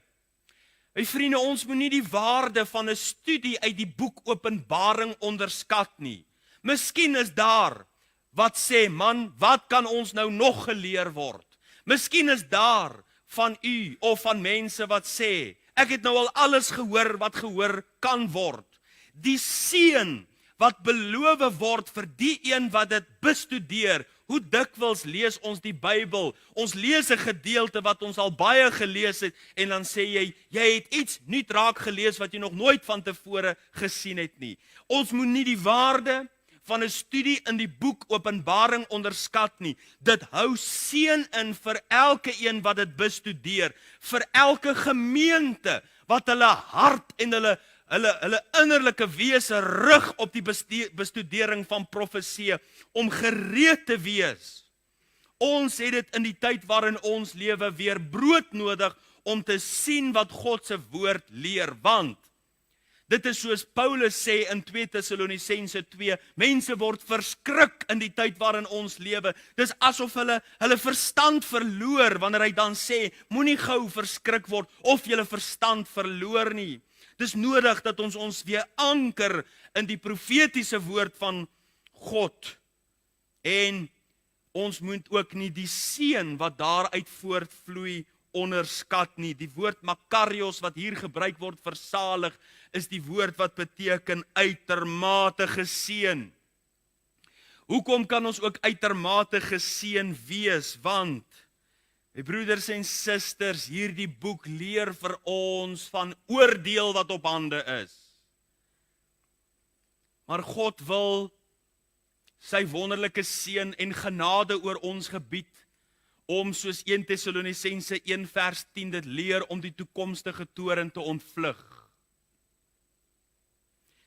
My vriende, ons moet nie die waarde van 'n studie uit die boek Openbaring onderskat nie. Miskien is daar wat sê, man, wat kan ons nou nog geleer word? Miskien is daar van u of van mense wat sê, ek het nou al alles gehoor wat gehoor kan word. Die seën wat beloof word vir die een wat dit bestudeer. Hoe dikwels lees ons die Bybel? Ons lees 'n gedeelte wat ons al baie gelees het en dan sê jy het iets nuut raak gelees wat jy nog nooit van tevore gesien het nie. Ons moet nie die waarde van 'n studie in die boek Openbaring onderskat nie. Dit hou seën in vir elke een wat dit bestudeer, vir elke gemeente wat hulle hart en hulle innerlike wese rig op die bestudering van profeseë, om gereed te wees. Ons het dit in die tyd waarin ons lewe weer brood nodig om te sien wat God se woord leer, want dit is soos Paulus sê in 2 Tessalonisense 2, mense word verskrik in die tyd waarin ons lewe. Dis asof hulle verstand verloor, wanneer hy dan sê, moenie gou verskrik word of julle verstand verloor nie. Dis nodig dat ons weer anker in die profetiese woord van God. En ons moet ook nie die seën wat daaruit voortvloei onderskat nie. Die woord makarios wat hier gebruik word vir salig, is die woord wat beteken uitermate geseën. Hoekom kan ons ook uitermate geseën wees? Want, my broeders en susters, hierdie boek leer vir ons van oordeel wat op hande is. Maar God wil sy wonderlike seën en genade oor ons gebied, om soos 1 Tessalonisense 1 vers 10 dit leer, om die toekomstige toorn te ontvlug.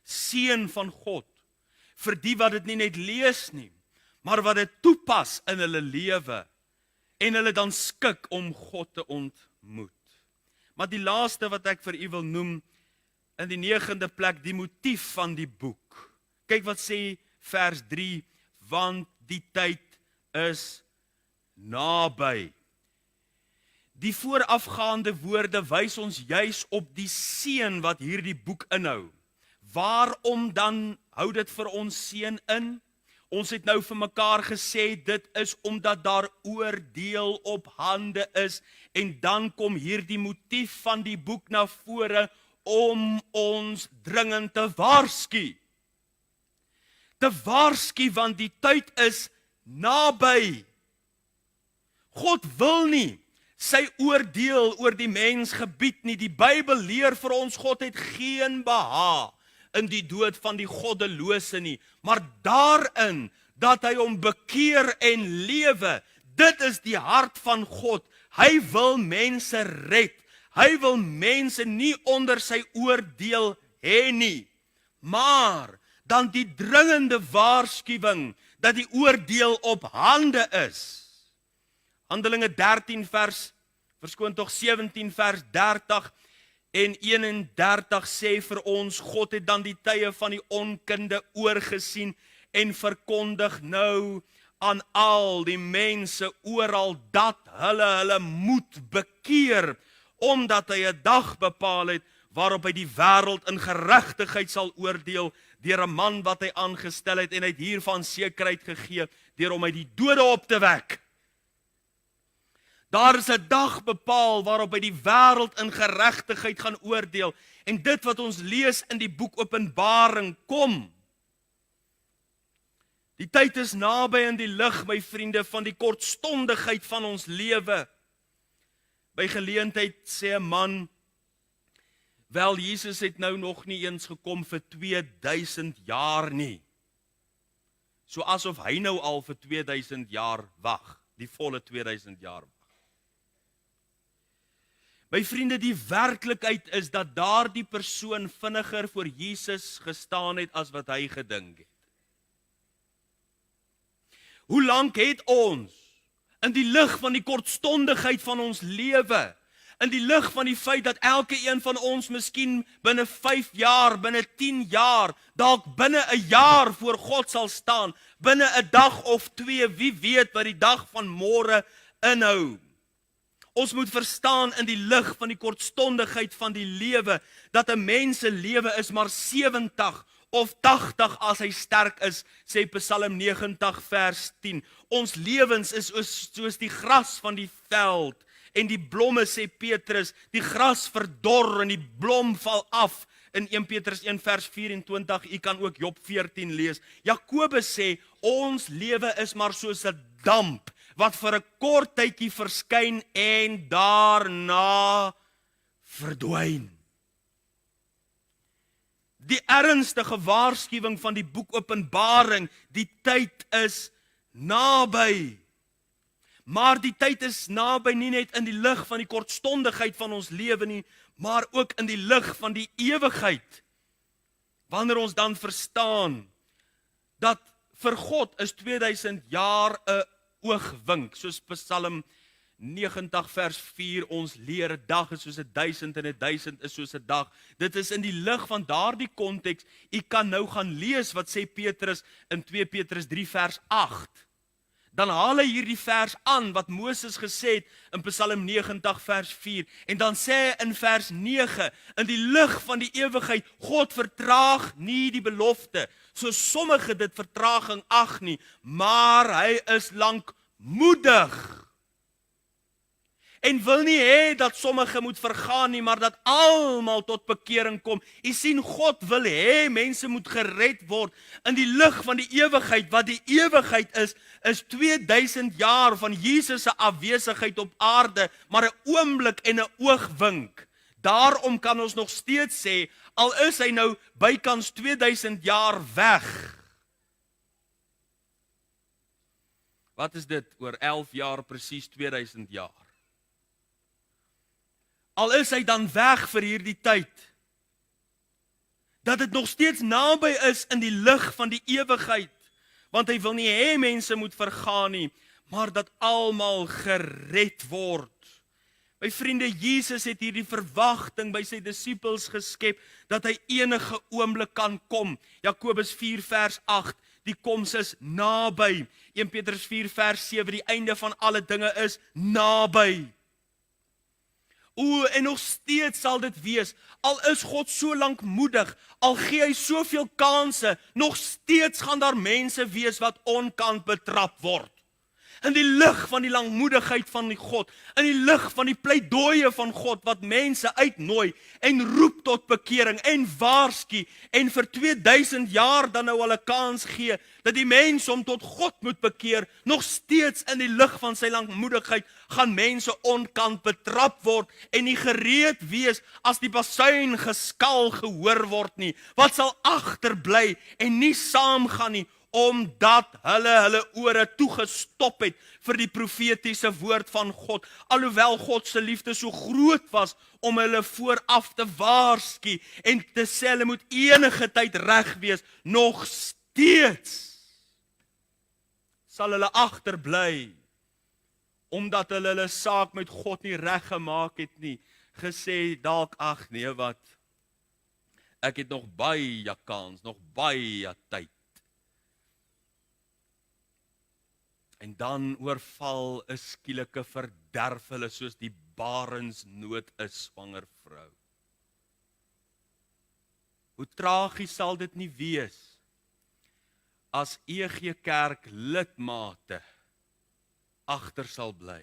Seën van God, vir die wat dit nie net lees nie, maar wat dit toepas in hulle lewe, en hulle dan skik om God te ontmoet. Maar die laaste wat ek vir u wil noem, in die 9de plek, die motief van die boek. Kyk wat sê vers 3, want die tyd is naby. Die voorafgaande woorde wys ons juis op die seën wat hierdie boek inhou. Waarom dan hou dit vir ons seën in? Ons het nou vir mekaar gesê, dit is omdat daar oordeel op hande is, en dan kom hierdie motief van die boek na vore, om ons dringend te waarsku. Te waarsku, want die tyd is naby. God wil nie sy oordeel oor die mens gebied nie. Die Bybel leer vir ons, God het geen behaag in die dood van die goddelose nie, maar daarin dat hy hom bekeer en lewe. Dit is die hart van God. Hy wil mense red. Hy wil mense nie onder sy oordeel hê nie. maar dan die dringende waarskuwing dat die oordeel op hande is. Handelinge 13 17 vers 30 en 31 sê vir ons, God het dan die tye van die onkunde oorgesien en verkondig nou aan al die mense oral dat hulle moet bekeer, omdat hy 'n dag bepaal het waarop hy die wêreld in geregtigheid sal oordeel deur 'n man wat hy aangestel het, en hy het hiervan sekerheid gegee deur hom uit die dode op te wek. Daar is 'n dag bepaal waarop hy die wêreld in geregtigheid gaan oordeel, en dit wat ons lees in die boek Openbaring kom. Die tyd is naby in die lig, my vriende, van die kortstondigheid van ons lewe. By geleentheid sê 'n man, wel, Jesus het nou nog nie eens gekom vir 2000 jaar nie. So asof hy nou al vir 2000 jaar wag, die volle 2000 jaar wag. My vriende, die werklikheid is dat daardie persoon vinniger voor Jesus gestaan het as wat hy gedink het. Hoe lank het ons in die lig van die kortstondigheid van ons lewe, in die lig van die feit dat elke een van ons miskien binne 5 jaar, binne 10 jaar, dalk binne 'n jaar voor God sal staan, binne 'n dag of 2, wie weet wat die dag van môre inhou. Ons moet verstaan in die lig van die kortstondigheid van die lewe, dat 'n mens se lewe is maar 70 of 80 as hy sterk is, sê Psalm 90 vers 10. Ons lewens is soos die gras van die veld, en die blomme, sê Petrus, die gras verdor en die blom val af, in 1 Petrus 1 vers 24, u kan ook Job 14 lees. Jakobus sê, ons lewe is maar soos 'n damp, wat vir 'n kort tydjie verskyn en daarna verdwyn. Die ernstige waarskuwing van die boek Openbaring, die tyd is naby. Maar die tyd is naby nie net in die lig van die kortstondigheid van ons lewe nie, maar ook in die lig van die ewigheid. Wanneer ons dan verstaan dat vir God is 2000 jaar 'n oogwink, soos Psalm 90 vers 4 ons leer, 'n dag is soos 1000 en 1000 is soos 'n dag. Dit is in die lig van daardie konteks. U kan nou gaan lees wat sê Petrus in 2 Petrus 3 vers 8. Dan haal hy hierdie vers aan wat Moses gesê het in Psalm 90 vers 4. En dan sê hy in vers 9, in die lig van die ewigheid, God vertraag nie die belofte, so sommige dit vertraging ag nie, maar hy is lankmoedig. En wil nie hê dat sommige moet vergaan nie, maar dat almal tot bekering kom. U sien, God wil hê mense moet gered word in die lig van die ewigheid. Wat die ewigheid is 2000 jaar van Jesus se afwesigheid op aarde, maar 'n oomblik en 'n oogwink. Daarom kan ons nog steeds sê, al is hy nou bykans 2000 jaar weg. Wat is dit? Oor 11 jaar presies 2000 jaar. Al is hy dan weg vir hierdie tyd, dat dit nog steeds naby is in die lig van die ewigheid, want hy wil nie hê mense moet vergaan nie, maar dat almal gered word. My vriende, Jesus het hierdie verwagting by sy disippels geskep, dat hy enige oomblik kan kom. Jakobus 4 vers 8, die koms is naby. 1 Petrus 4 vers 7, die einde van alle dinge is naby. En nog steeds sal dit wees, al is God so lankmoedig, al gee hy soveel kanse, nog steeds gaan daar mense wees wat onkant betrap word. In die lig van die langmoedigheid van die God, in die lig van die pleidooie van God, wat mense uitnooi en roep tot bekering en waarsku, en vir 2000 jaar dan nou al 'n kans gee, dat die mens hom tot God moet bekeer, nog steeds in die lig van sy langmoedigheid, gaan mense onkant betrap word, en nie gereed wees as die basuin geskal gehoor word nie, wat sal agterbly en nie saamgaan nie, omdat hulle ore toegestop het vir die profetiese woord van God, alhoewel God se liefde so groot was om hulle vooraf te waarsku en te sê hulle moet enige tyd reg wees, nog steeds sal hulle agterbly, omdat hulle saak met God nie reg gemaak het nie, gesê dalk ag nee wat, ek het nog baie kans, nog baie tyd. En dan oorval 'n skielike verderf hulle soos die barensnood 'n swanger vrou. Hoe tragies sal dit nie wees as EG Kerk lidmate agter sal bly,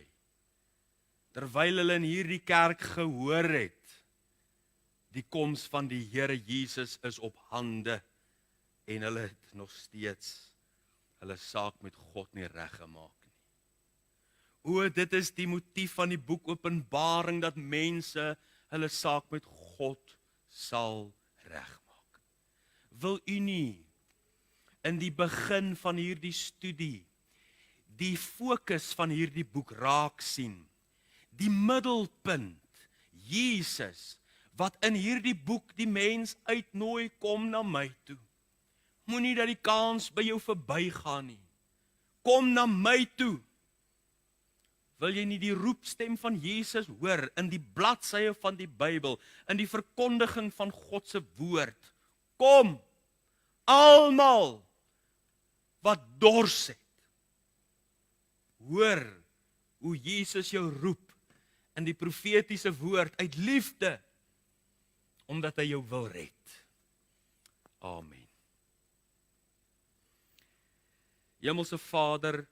terwyl hulle in hierdie kerk gehoor het, die koms van die Here Jesus is op hande, en hulle het nog steeds hulle saak met God nie reggemaak nie. O, dit is die motief van die boek Openbaring, dat mense hulle saak met God sal regmaak. Wil u nie in die begin van hierdie studie die fokus van hierdie boek raak sien? Die middelpunt, Jesus, wat in hierdie boek die mens uitnooi, kom na my toe. Moenie dat die kans by jou verbygaan nie. Kom na my toe. Wil jy nie die roepstem van Jesus hoor in die bladsye van die Bybel, in die verkondiging van God se woord? Kom, almal wat dors het. Hoor hoe Jesus jou roep in die profetiese woord uit liefde, omdat hy jou wil red. Amen. Hemelse Vader,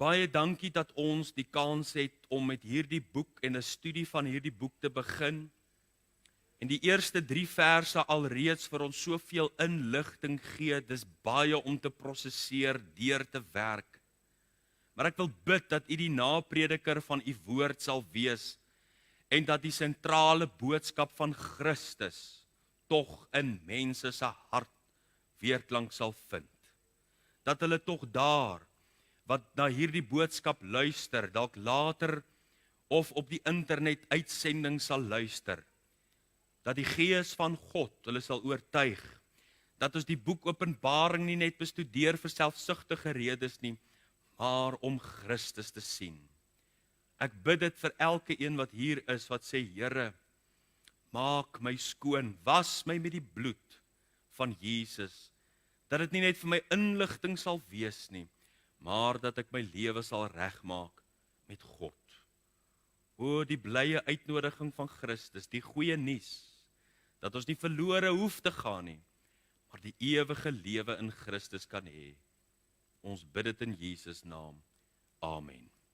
baie dankie dat ons die kans het om met hierdie boek en 'n studie van hierdie boek te begin. En die eerste 3 verse alreeds vir ons soveel inligting gee, dis baie om te prosesseer, deur te werk. Maar ek wil bid dat u die naprediker van u woord sal wees, en dat die sentrale boodskap van Christus tog in mense se hart weerklank sal vind. Dat hulle tog daar, wat na hierdie boodskap luister, dalk later of op die internet uitsending sal luister, dat die Gees van God hulle sal oortuig, dat ons die boek Openbaring nie net bestudeer vir selfsugtige redes nie, maar om Christus te sien. Ek bid dit vir elke een wat hier is, wat sê, Here, maak my skoon, was my met die bloed van Jesus, dat dit nie net vir my inligting sal wees nie, maar dat ek my lewe sal regmaak met God. O, die blye uitnodiging van Christus, die goeie nuus, dat ons nie verlore hoef te gaan nie, maar die ewige lewe in Christus kan hê. Ons bid dit in Jesus naam. Amen.